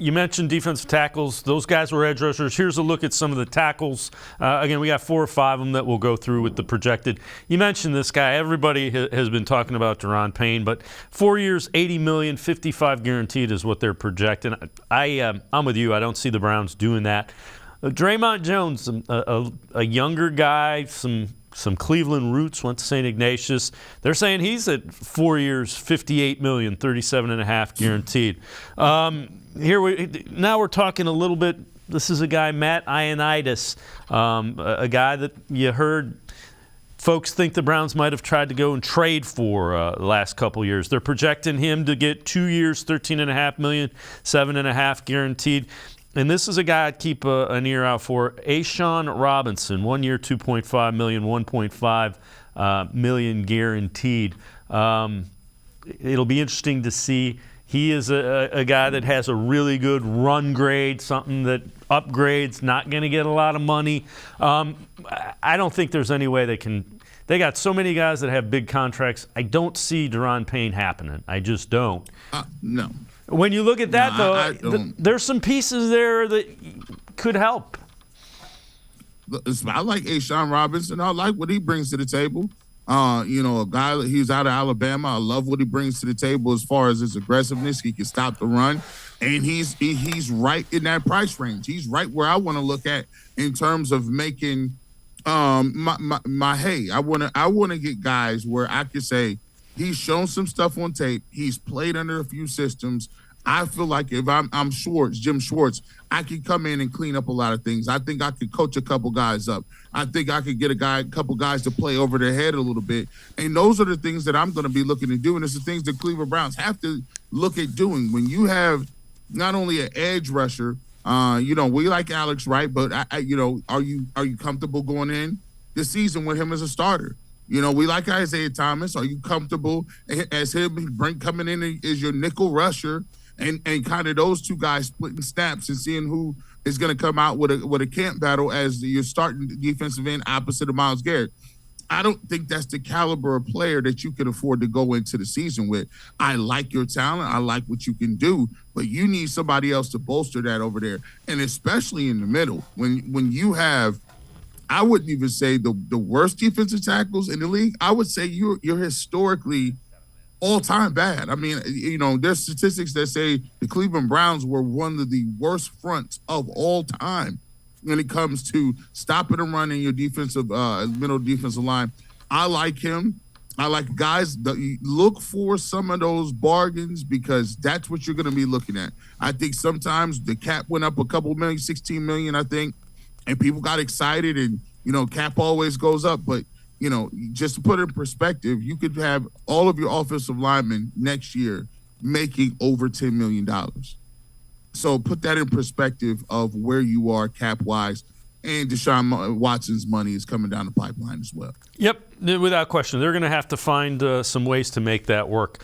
You mentioned defensive tackles. Those guys were edge rushers. Here's a look at some of the tackles. Again, we got 4 or 5 of them that we'll go through with the projected. You mentioned this guy. Everybody has been talking about Daron Payne, but 4 years, $80 million, 55 guaranteed is what they're projecting. I'm with you. I don't see the Browns doing that. Dre'Mont Jones, a younger guy, some Cleveland roots, went to St. Ignatius. They're saying he's at 4 years, $58 million, 37.5 guaranteed. Now we're talking a little bit. This is a guy, Matt Ioannidis, a guy that you heard folks think the Browns might have tried to go and trade for the last couple years. They're projecting him to get 2 years, $13.5 million, 7.5 guaranteed. And this is a guy I'd keep an ear out for. Ashawn Robinson, 1 year, $2.5 million, 1.5 million guaranteed. It'll be interesting to see. He is a guy that has a really good run grade, something that upgrades, not going to get a lot of money. I don't think there's any way they can. They got so many guys that have big contracts. I don't see Daron Payne happening. I just don't. No. When you look at that, there's some pieces there that could help. I like Ashawn Robinson. I like what he brings to the table. A guy, he's out of Alabama. I love what he brings to the table as far as his aggressiveness. He can stop the run, and he's right in that price range. He's right where I want to look at in terms of making my hay. I want to get guys where I could say he's shown some stuff on tape. He's played under a few systems. I feel like if I'm Jim Schwartz, I could come in and clean up a lot of things. I think I could coach a couple guys up. I think I could get a couple guys to play over their head a little bit. And those are the things that I'm going to be looking to do. And it's the things that Cleveland Browns have to look at doing. When you have not only an edge rusher, we like Alex Wright, but are you comfortable going in this season with him as a starter? We like Isaiah Thomas. Are you comfortable as him coming in as your nickel rusher? And kind of those two guys splitting snaps and seeing who is going to come out with a camp battle as your starting defensive end opposite of Myles Garrett. I don't think that's the caliber of player that you can afford to go into the season with. I like your talent. I like what you can do, but you need somebody else to bolster that over there. And especially in the middle, when you have, I wouldn't even say the worst defensive tackles in the league. I would say you're historically all-time bad. I mean, there's statistics that say the Cleveland Browns were one of the worst fronts of all time when it comes to stopping and running your defensive middle defensive line. I like him. I like guys that look for some of those bargains because that's what you're going to be looking at. I think sometimes the cap went up a couple million, 16 million, I think, and people got excited and, cap always goes up, but just to put it in perspective, you could have all of your offensive linemen next year making over $10 million. So put that in perspective of where you are cap-wise, and Deshaun Watson's money is coming down the pipeline as well. Yep, without question. They're going to have to find some ways to make that work.